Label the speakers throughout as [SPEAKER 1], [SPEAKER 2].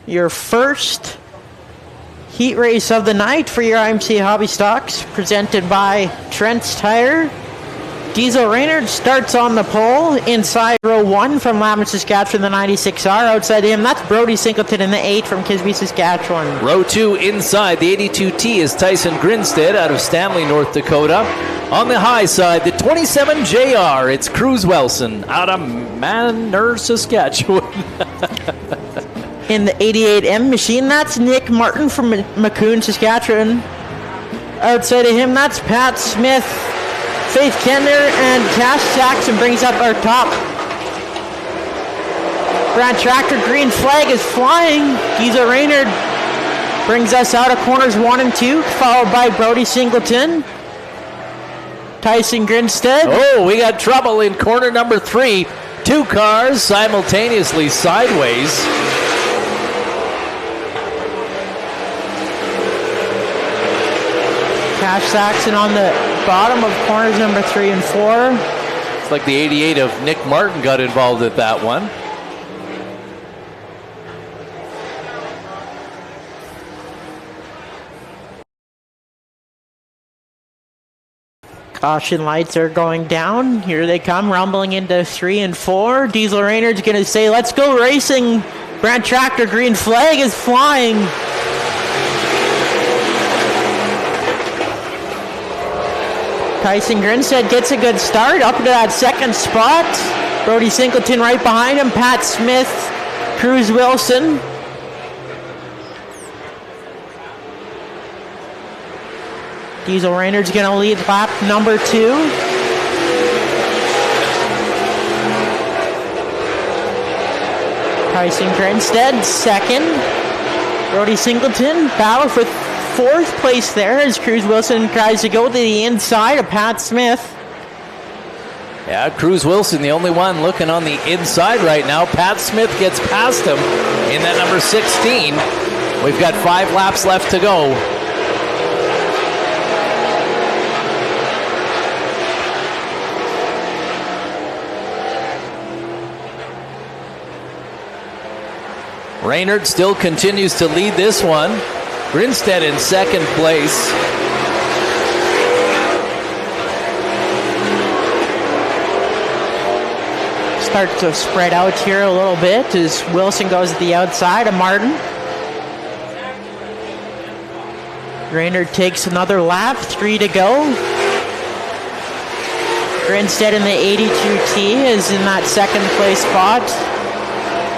[SPEAKER 1] your first heat race of the night for your IMCA Hobby Stocks, presented by Trent's Tire. Diesel Raynard starts on the pole inside row 1 from Lambton, Saskatchewan, the 96R. Outside him, that's Brody Singleton in the 8 from Kisby, Saskatchewan.
[SPEAKER 2] Row 2 inside, the 82T is Tyson Grinstead out of Stanley, North Dakota. On the high side, the 27JR, it's Cruz Wilson out of Manor, Saskatchewan.
[SPEAKER 1] In the 88M machine, that's Nick Martin from Maccoon, Saskatchewan. Outside of him, that's Pat Smith, Faith Kentner, and Cash Saxon brings up our top. Brand Tractor green flag is flying. Diesel Raynard brings us out of corners 1 and 2, followed by Brody Singleton. Tyson Grinstead.
[SPEAKER 2] Oh, we got trouble in corner number 3. 2 cars simultaneously sideways.
[SPEAKER 1] Cash Saxon on the bottom of corners number 3 and 4.
[SPEAKER 2] It's like the 88 of Nick Martin got involved at that one.
[SPEAKER 1] Caution lights are going down. Here they come, rumbling into 3 and 4. Diesel Raynard's going to say, let's go racing. Brand Tractor green flag is flying. Tyson Grinstead gets a good start up to that second spot. Brody Singleton right behind him. Pat Smith, Cruz Wilson. Diesel Raynard's going to lead lap number 2. Tyson Grinstead second. Brody Singleton battle for 4th place there as Cruz Wilson tries to go to the inside of Pat Smith.
[SPEAKER 2] Yeah, Cruz Wilson, the only one looking on the inside right now. Pat Smith gets past him in that number 16. We've got 5 laps left to go. Raynard still continues to lead this one. Grinstead in 2nd place.
[SPEAKER 1] Starts to spread out here a little bit as Wilson goes to the outside of Martin. Raynard takes another lap, 3 to go. Grinstead in the 82T is in that 2nd place spot.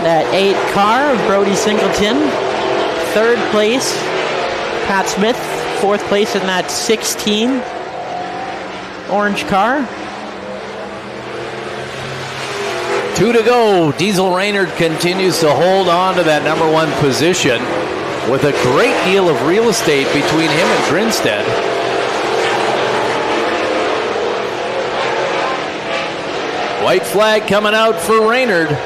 [SPEAKER 1] That 8 car of Brody Singleton. 3rd place, Pat Smith. 4th place in that 16 orange car.
[SPEAKER 2] 2 to go. Diesel Raynard continues to hold on to that number 1 position with a great deal of real estate between him and Grinstead. White flag coming out for Raynard.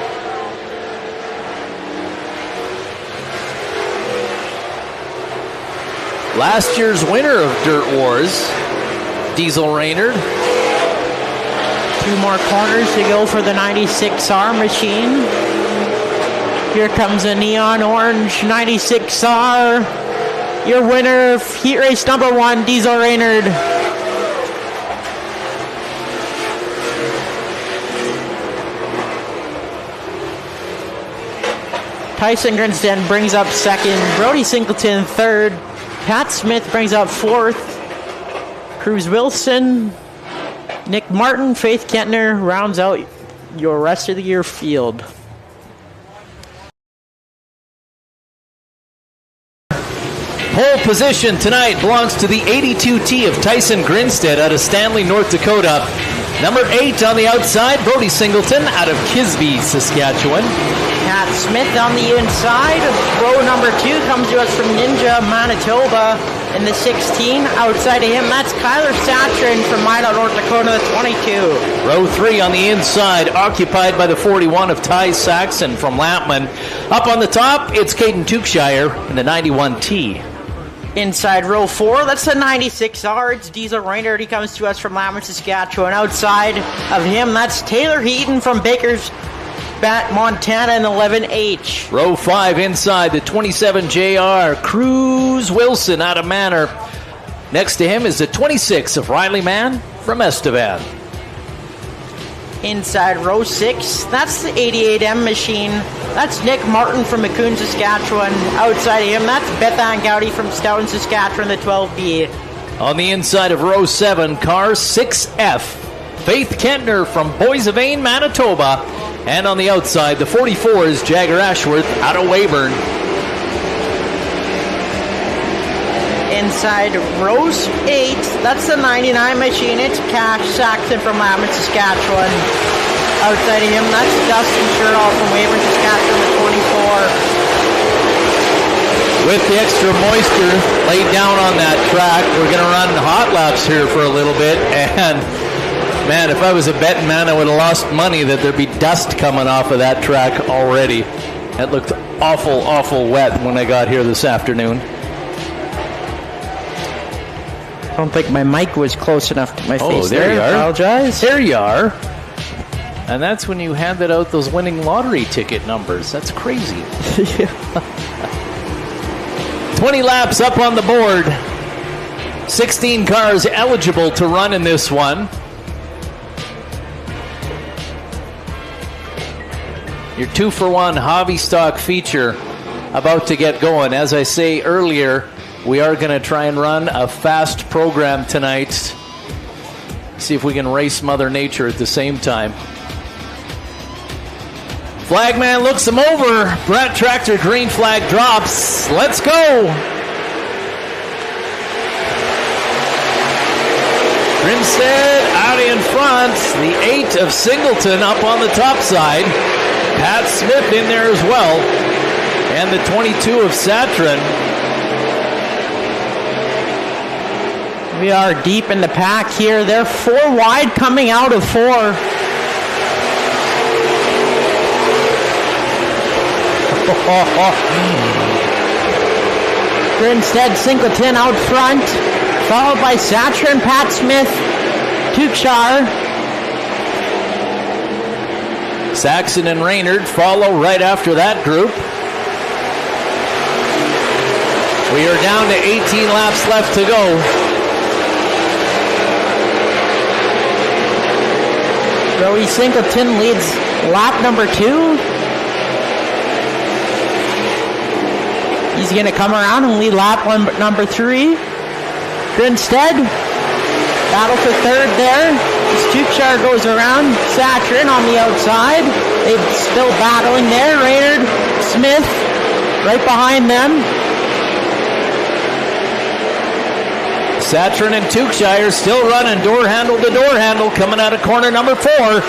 [SPEAKER 2] Last year's winner of Dirt Wars, Diesel Raynard.
[SPEAKER 1] 2 more corners to go for the 96R machine. Here comes a neon orange 96R. Your winner of heat race number 1, Diesel Raynard. Tyson Grinstead brings up 2nd. Brody Singleton 3rd. Pat Smith brings up 4th. Cruz Wilson, Nick Martin, Faith Kentner rounds out your rest of the year field.
[SPEAKER 2] Pole position tonight belongs to the 82T of Tyson Grinstead out of Stanley, North Dakota. Number 8 on the outside, Brody Singleton out of Kisby, Saskatchewan.
[SPEAKER 1] Pat Smith on the inside. Row number 2 comes to us from Ninja, Manitoba in the 16. Outside of him, that's Kyler Satrin from Minot, North Dakota, the 22.
[SPEAKER 2] Row 3 on the inside, occupied by the 41 of Ty Saxon from Lampman. Up on the top, it's Caden Tewkshire in the 91T.
[SPEAKER 1] Inside row 4, that's the 96R. It's Diesel Raynard. He comes to us from Lampman, Saskatchewan. Outside of him, that's Taylor Heaton from Montana in 11H.
[SPEAKER 2] Row 5 inside, the 27 JR, Cruz Wilson out of Manor. Next to him is the 26 of Riley Mann from Estevan.
[SPEAKER 1] Inside row 6, that's the 88M machine. That's Nick Martin from Macon, Saskatchewan. Outside of him, that's Beth Ann Gowdy from Stoughton, Saskatchewan, the 12B.
[SPEAKER 2] On the inside of row 7, car 6F, Faith Kentner from Boissevain, Manitoba. And on the outside, the 44 is Jagger Ashworth out of Weyburn.
[SPEAKER 1] Inside rows 8, that's the 99 machine. It's Cash Saxon from Lambert, Saskatchewan. Outside of him, that's Dustin Sherall from Weyburn, Saskatchewan, the 24.
[SPEAKER 2] With the extra moisture laid down on that track, we're going to run hot laps here for a little bit. And man, if I was a betting man, I would have lost money that there'd be dust coming off of that track already. It looked awful, awful wet when I got here this afternoon.
[SPEAKER 1] I don't think my mic was close enough to my face.
[SPEAKER 2] Oh, there you are.
[SPEAKER 1] Apologize.
[SPEAKER 2] There you are. And that's when you handed out those winning lottery ticket numbers. That's crazy. 20 laps up on the board. 16 cars eligible to run in this one. Your 2-for-1 hobby stock feature about to get going. As I say earlier, we are going to try and run a fast program tonight. See if we can race Mother Nature at the same time. Flagman looks him over. Brett Tractor green flag drops. Let's go. Grinstead out in front. The 8 of Singleton up on the top side. Pat Smith in there as well. And the 22 of Satrin.
[SPEAKER 1] We are deep in the pack here. They're 4 wide coming out of 4. Grinstead, Singleton out front, followed by Satrin, Pat Smith, Tukshar.
[SPEAKER 2] Saxon and Raynard follow right after that group. We are down to 18 laps left to go.
[SPEAKER 1] Joey Singleton leads lap number 2. He's going to come around and lead lap number 3. Grinstead, battle for third there. Tukshar goes around. Satrin on the outside. They're still battling there. Raynard, Smith, right behind them.
[SPEAKER 2] Satrin and Tukshire still running door handle to door handle coming out of corner number 4.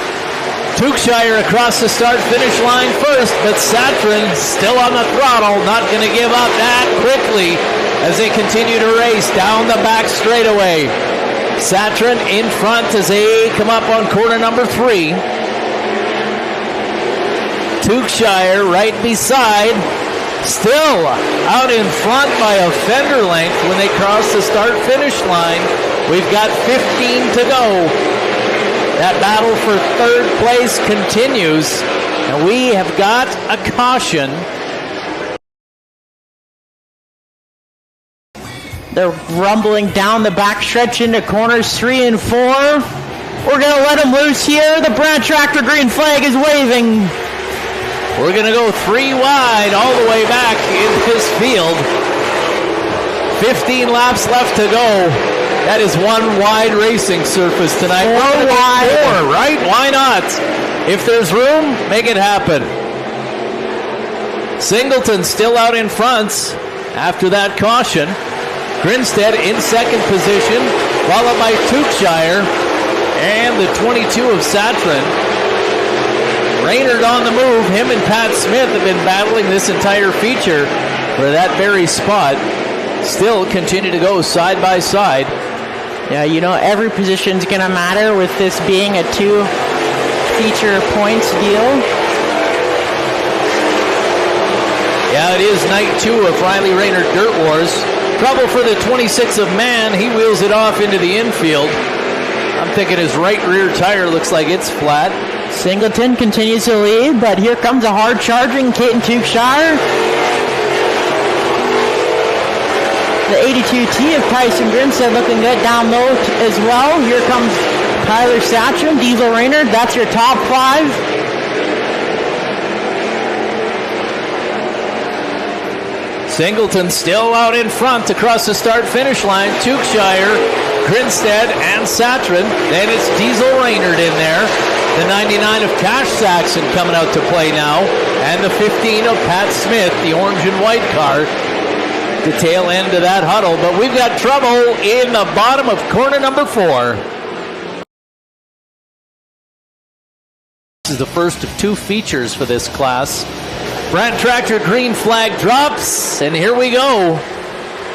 [SPEAKER 2] Tukshire across the start-finish line first, but Satrin still on the throttle, not going to give up that quickly as they continue to race down the back straightaway. Satrin in front as they come up on corner number 3. Tukshire right beside, still out in front by a fender length when they cross the start-finish line. We've got 15 to go. That battle for third place continues, and we have got a caution.
[SPEAKER 1] They're rumbling down the backstretch into corners 3 and 4. We're going to let them loose here. The Brad Tractor green flag is waving.
[SPEAKER 2] We're going to go 3 wide all the way back in this field. 15 laps left to go. That is 1 wide racing surface tonight.
[SPEAKER 1] 4 wide.
[SPEAKER 2] 4, right? Why not? If there's room, make it happen. Singleton still out in front after that caution. Grinstead in second position, followed by Tukshire and the 22 of Satrin. Raynard on the move. Him and Pat Smith have been battling this entire feature for that very spot. Still continue to go side by side.
[SPEAKER 1] Yeah, you know, every position's going to matter with this being a 2 feature points deal.
[SPEAKER 2] Yeah, it is night 2 of Riley Raynard Dirt Wars. Trouble for the 26 of Mann. He wheels it off into the infield. I'm thinking his right rear tire looks like it's flat.
[SPEAKER 1] Singleton continues to lead, but here comes a hard charging Caden Tewkeshire. The 82T of Tyson Grinstead looking good down low as well. Here comes Tyler Satcham, Diesel Raynard. That's your top 5.
[SPEAKER 2] Singleton still out in front across the start-finish line. Tewkeshire, Grinstead, and Satrin. Then it's Diesel Raynard in there. The 99 of Cash Saxon coming out to play now. And the 15 of Pat Smith, the orange and white car. The tail end of that huddle. But we've got trouble in the bottom of corner number 4. This is the first of 2 features for this class. Brant Tractor green flag drops, and here we go.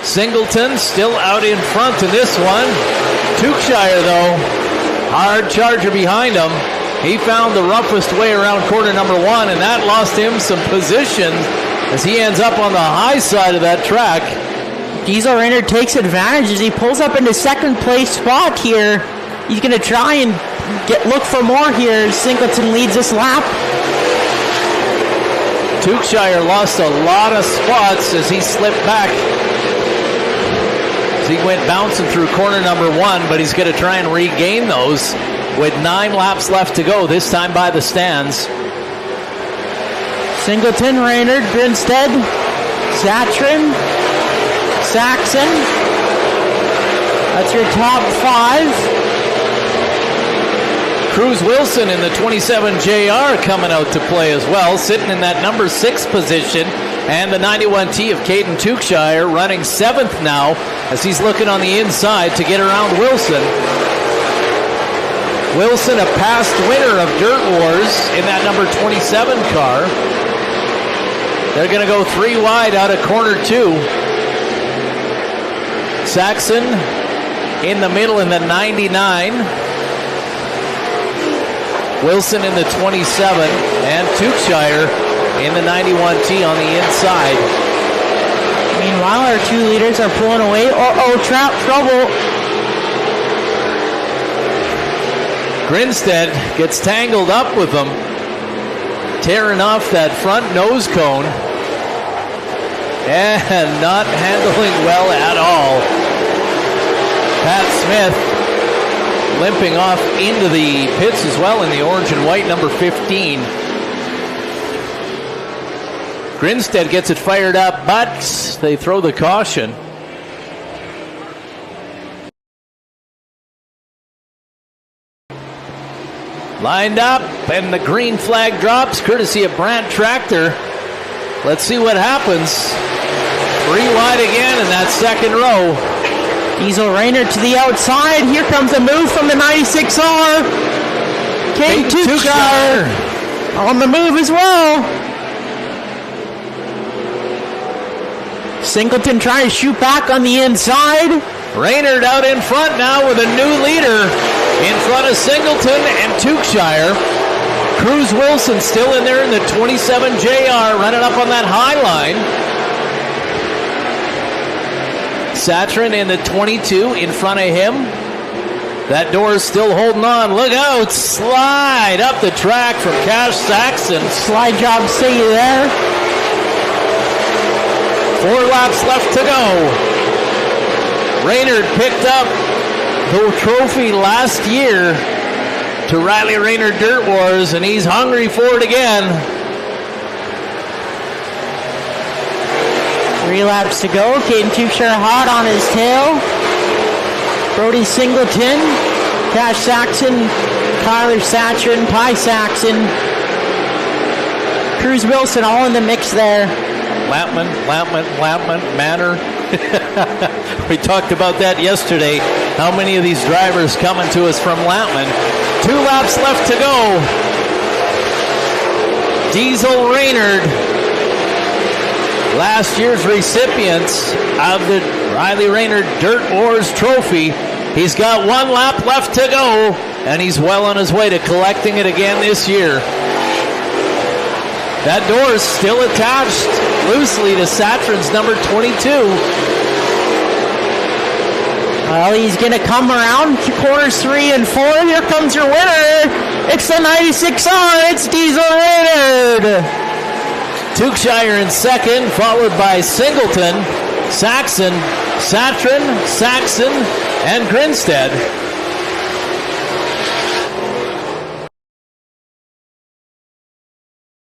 [SPEAKER 2] Singleton still out in front in this one. Tewkeshire, though, hard charger behind him. He found the roughest way around corner number 1, and that lost him some position as he ends up on the high side of that track.
[SPEAKER 1] Diesel Raynard takes advantage as he pulls up into second place spot here. He's going to try and look for more here. Singleton leads this lap.
[SPEAKER 2] Tewkeshire lost a lot of spots as he slipped back. As he went bouncing through corner number 1, but he's going to try and regain those with 9 laps left to go, this time by the stands.
[SPEAKER 1] Singleton, Raynard, Grinstead, Satrin, Saxon. That's your top 5.
[SPEAKER 2] Cruz Wilson in the 27 JR coming out to play as well, sitting in that number 6 position. And the 91T of Caden Tewkeshire running 7th now as he's looking on the inside to get around Wilson. Wilson, a past winner of Dirt Wars in that number 27 car. They're going to go 3 wide out of corner 2. Saxon in the middle in the 99. Wilson in the 27, and Tewkeshire in the 91T on the inside.
[SPEAKER 1] Meanwhile, our 2 leaders are pulling away. Trouble.
[SPEAKER 2] Grinstead gets tangled up with them, tearing off that front nose cone, and not handling well at all. Pat Smith limping off into the pits as well in the orange and white number 15. Grinstead gets it fired up, but they throw the caution. Lined up, and the green flag drops, courtesy of Brant Tractor. Let's see what happens. 3 wide again in that second row.
[SPEAKER 1] Diesel Raynard to the outside. Here comes a move from the 96R. Caden Tewkeshire on the move as well. Singleton trying to shoot back on the inside.
[SPEAKER 2] Raynard out in front now with a new leader in front of Singleton and Tewkeshire. Cruz Wilson still in there in the 27 JR, running up on that high line. Satrin in the 22 in front of him. That door is still holding on. Look out! Slide up the track from Cash Saxon.
[SPEAKER 1] Slide job, see you there.
[SPEAKER 2] 4 laps left to go. Raynard picked up the trophy last year to Riley Raynard Dirt Wars, and he's hungry for it again.
[SPEAKER 1] 3 laps to go. Caden Tewkeshire hot on his tail. Brody Singleton, Cash Saxon, Tyler Satrin, Ty Saxon, Cruz Wilson all in the mix there.
[SPEAKER 2] Lampman, Manor. We talked about that yesterday. How many of these drivers coming to us from Lampman? 2 laps left to go. Diesel Raynard, last year's recipients of the Riley Raynard Dirt Wars trophy. He's got 1 lap left to go, and he's well on his way to collecting it again this year. That door is still attached loosely to Satrin's number 22.
[SPEAKER 1] Well, he's going to come around to corners 3 and 4. Here comes your winner, It's the 96R. It's Diesel Raynard.
[SPEAKER 2] Tewkshire in second, followed by Singleton, Saxon, Satrin, Saxon, and Grinstead.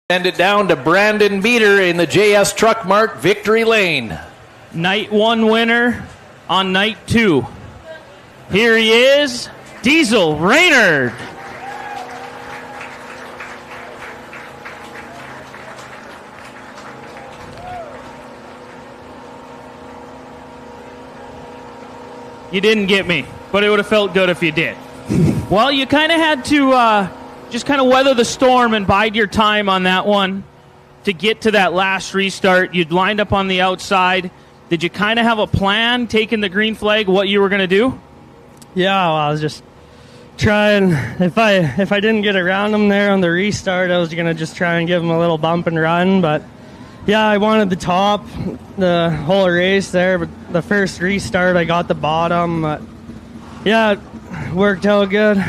[SPEAKER 2] Send it down to Brandon Beater in the JS Truck Mart Victory Lane.
[SPEAKER 3] Night 1 winner on night 2. Here he is, Diesel Raynard. You didn't get me, but it would have felt good if you did. Well, you kind of had to just kind of weather the storm and bide your time on that one to get to that last restart. You'd lined up on the outside. Did you kind of have a plan, taking the green flag, what you were going to do?
[SPEAKER 4] Yeah, well, I was just trying. If I didn't get around them there on the restart, I was going to just try and give them a little bump and run. But yeah, I wanted the top the whole race there. But the first restart, I got the bottom. But yeah, it worked out good.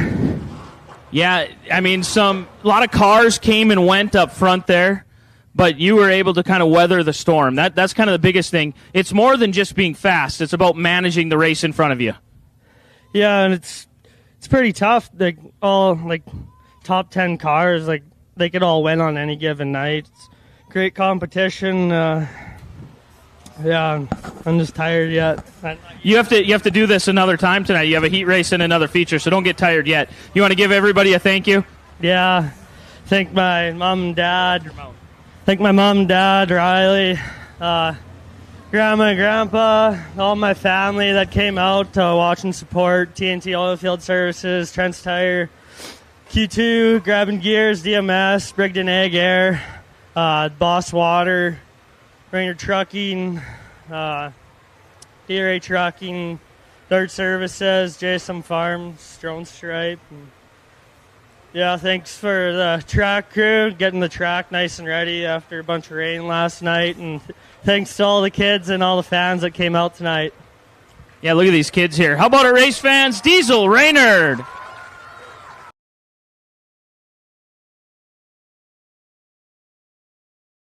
[SPEAKER 3] Yeah, I mean, a lot of cars came and went up front there, but you were able to kind of weather the storm. That's kind of the biggest thing. It's more than just being fast. It's about managing the race in front of you.
[SPEAKER 4] Yeah, and it's pretty tough. All top 10 cars, they could all win on any given night. It's great competition. Yeah, I'm just tired yet.
[SPEAKER 3] You have to do this another time tonight. You have a heat race and another feature, so don't get tired yet. You want to give everybody a thank you?
[SPEAKER 4] Yeah, thank my mom and dad. Thank my mom and dad, Riley, grandma and grandpa, all my family that came out to watch and support TNT Oilfield Services, Trent's Tire, Q2, Grabbing Gears, DMS, Brigden Egg Air, Boss Water, Raynard Trucking, DRA Trucking, Dirt Services, Jason Farms, Drone Stripe. Yeah, thanks for the track crew, getting the track nice and ready after a bunch of rain last night. And thanks to all the kids and all the fans that came out tonight.
[SPEAKER 3] Yeah, look at these kids here. How about our race fans? Diesel Raynard.